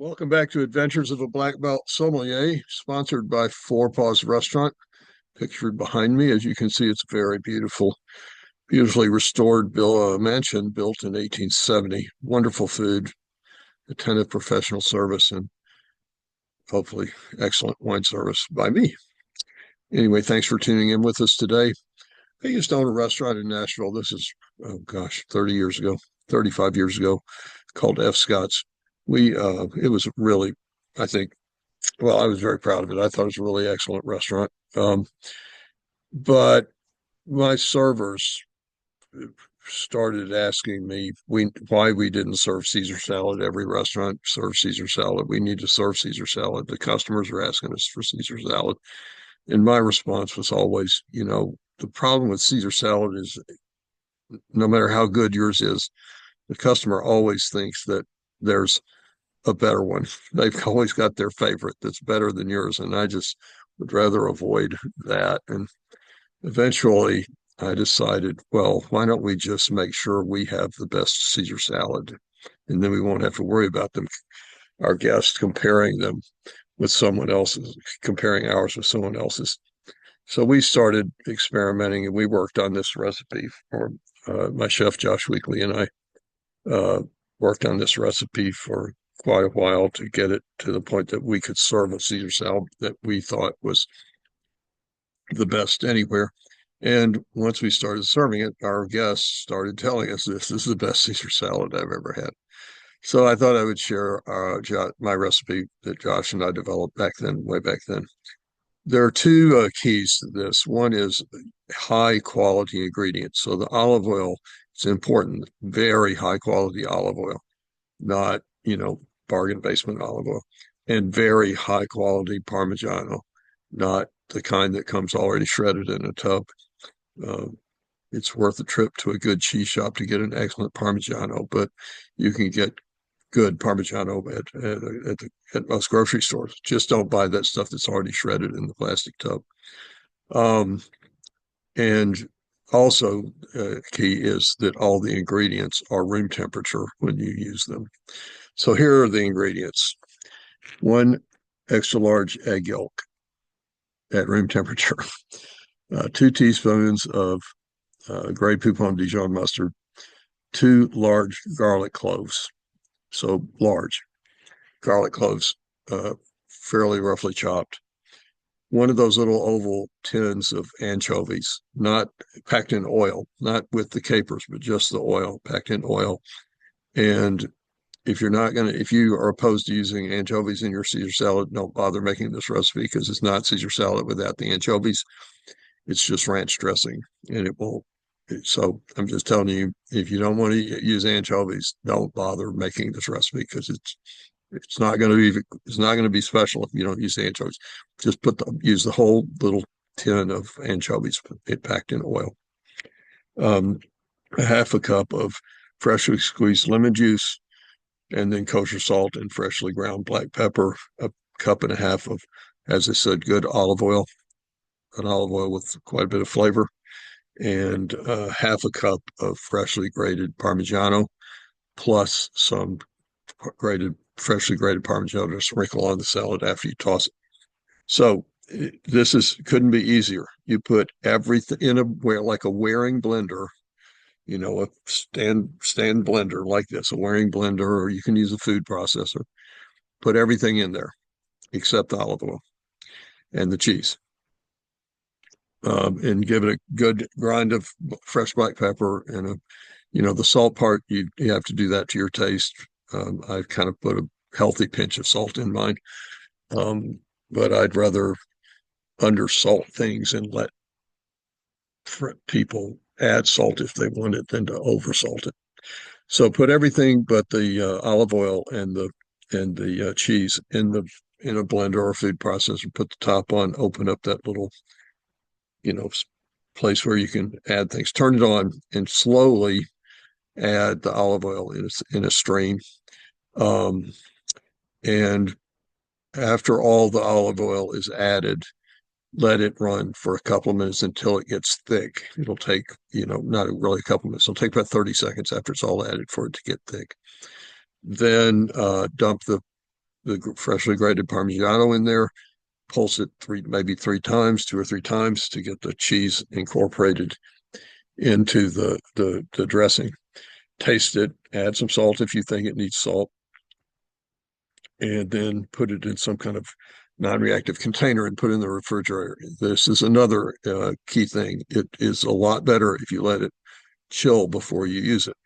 Welcome back to Adventures of a Black Belt Sommelier, sponsored by Four Paws Restaurant. Pictured behind me, as you can see, it's a very beautiful, beautifully restored mansion built in 1870. Wonderful food, attentive professional service, and hopefully excellent wine service by me. Anyway, thanks for tuning in with us today. I used to own a restaurant in Nashville. This is, oh gosh, 30 years ago, 35 years ago, called F. Scott's. It was really, I think, well, I was very proud of it. I thought it was a really excellent restaurant. But my servers started asking me why we didn't serve Caesar salad. Every restaurant serves Caesar salad. We need to serve Caesar salad. The customers are asking us for Caesar salad. And my response was always, the problem with Caesar salad is no matter how good yours is, the customer always thinks that there's a better one. They've always got their favorite that's better than yours. And I just would rather avoid that. And eventually I decided, well, why don't we just make sure we have the best Caesar salad? And then we won't have to worry about our guests, comparing them with someone else's, comparing ours with someone else's. So we started experimenting and we worked on this recipe for my chef, Josh Weekly, and I worked on this recipe for quite a while to get it to the point that we could serve a Caesar salad that we thought was the best anywhere. And once we started serving it, our guests started telling us this is the best Caesar salad I've ever had. So I thought I would share my recipe that Josh and I developed back then, way back then. There are two keys to this. One is high quality ingredients. So the olive oil is important, very high quality olive oil, not, bargain basement olive oil, and very high quality Parmigiano, not the kind that comes already shredded in a tub. Uh, it's worth a trip to a good cheese shop to get an excellent Parmigiano, but you can get good Parmigiano at most grocery stores. Just don't buy that stuff that's already shredded in the plastic tub. Um, and also, key is that all the ingredients are room temperature when you use them. So here are the ingredients: one extra large egg yolk at room temperature, 2 teaspoons of Grey Poupon Dijon mustard, 2 large garlic cloves. So large garlic cloves, fairly roughly chopped. One of those little oval tins of anchovies, not packed in oil, not with the capers, but just the oil, packed in oil. And if you are opposed to using anchovies in your Caesar salad, don't bother making this recipe because it's not Caesar salad without the anchovies. It's just ranch dressing, and it won't. So I'm just telling you, if you don't want to use anchovies, don't bother making this recipe because it's not going to be special if you don't use anchovies. Just use the whole little tin of anchovies packed in oil. A half a cup of freshly squeezed lemon juice, and then kosher salt and freshly ground black pepper. A cup and a half of, as I said, good olive oil, an olive oil with quite a bit of flavor, and half a cup of freshly grated Parmigiano, plus some freshly grated Parmigiano to sprinkle on the salad after you toss it. So couldn't be easier. You put everything in like a Waring blender, a stand blender like this, a Waring blender, or you can use a food processor. Put everything in there except the olive oil and the cheese. And give it a good grind of fresh black pepper and the salt part, you have to do that to your taste. I've kind of put a healthy pinch of salt in mine, but I'd rather undersalt things and let people add salt if they want it than to oversalt it. So put everything but the olive oil and the cheese in a blender or a food processor. Put the top on. Open up that little place where you can add things. Turn it on and slowly add the olive oil in a stream. And after all the olive oil is added, let it run for a couple of minutes until it gets thick. It'll take, not really a couple of minutes. It'll take about 30 seconds after it's all added for it to get thick. Then dump the the freshly grated Parmigiano in there, pulse it maybe 3 times, 2 or 3 times to get the cheese incorporated into the dressing. Taste it, add some salt if you think it needs salt, and then put it in some kind of non-reactive container and put it in the refrigerator. This is another key thing. It is a lot better if you let it chill before you use it.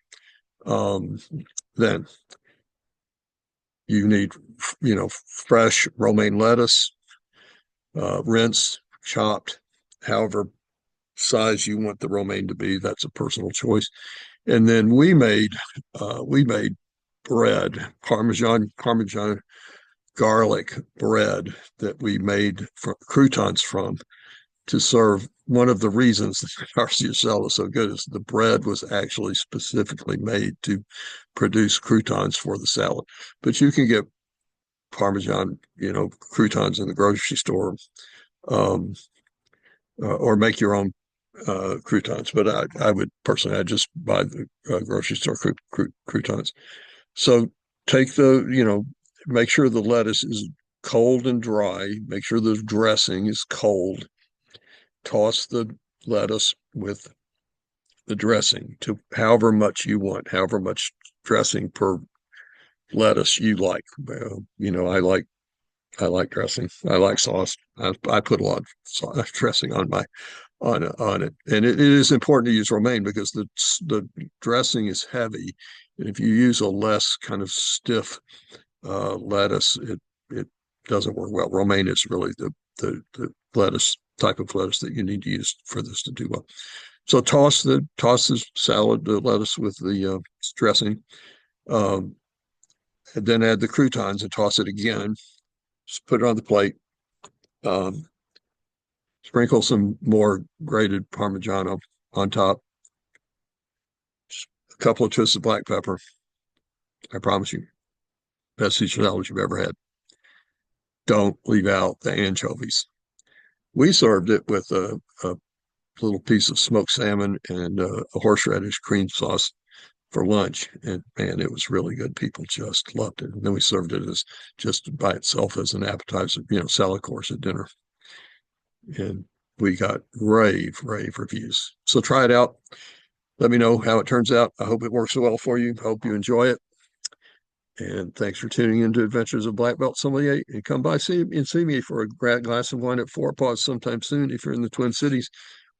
Then you need, fresh romaine lettuce, rinsed, chopped, however size you want the romaine to be. That's a personal choice. And then we made bread, Parmesan garlic bread that we made croutons from to serve. One of the reasons that our Caesar salad is so good is the bread was actually specifically made to produce croutons for the salad. But you can get Parmesan, croutons in the grocery store, um, or make your own croutons. But I would personally, I just buy the grocery store croutons. So take make sure the lettuce is cold and dry. Make sure the dressing is cold. Toss the lettuce with the dressing to however much you want, however much dressing per lettuce you like. I like dressing. I like sauce. I put a lot of dressing on it, and it is important to use romaine because the dressing is heavy, and if you use a less kind of stiff lettuce, it doesn't work well. Romaine is really the lettuce type of lettuce that you need to use for this to do well. So toss the salad, the lettuce with the dressing, um, and then add the croutons and toss it again. Just put it on the plate. Um, Sprinkle some more grated Parmigiano on top. Just a couple of twists of black pepper. I promise you, best Caesar salad you've ever had. Don't leave out the anchovies. We served it with a little piece of smoked salmon and a horseradish cream sauce for lunch. And man, it was really good. People just loved it. And then we served it as just by itself as an appetizer, salad course at dinner. And we got rave reviews. So try it out. Let me know how it turns out. I hope it works well for you. Hope you enjoy it. And thanks for tuning into Adventures of Black Belt Sommelier. And come by see me for a glass of wine at Four Paws sometime soon if you're in the Twin Cities.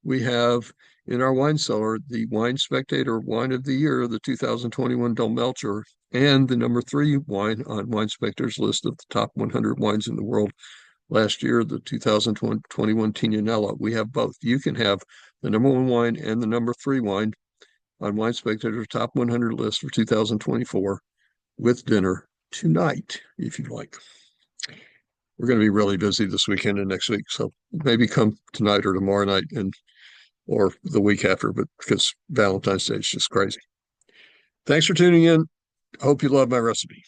We have in our wine cellar the Wine Spectator Wine of the Year, the 2021 Del Melcher, and the #3 wine on Wine Spectator's list of the top 100 wines in the world last year, the 2021 Tignanello. We have both. You can have the #1 wine and the #3 wine on Wine Spectator's top 100 list for 2024 with dinner tonight, if you like. We're going to be really busy this weekend and next week, so maybe come tonight or tomorrow night or the week after, but because Valentine's Day is just crazy. Thanks for tuning in. Hope you love my recipe.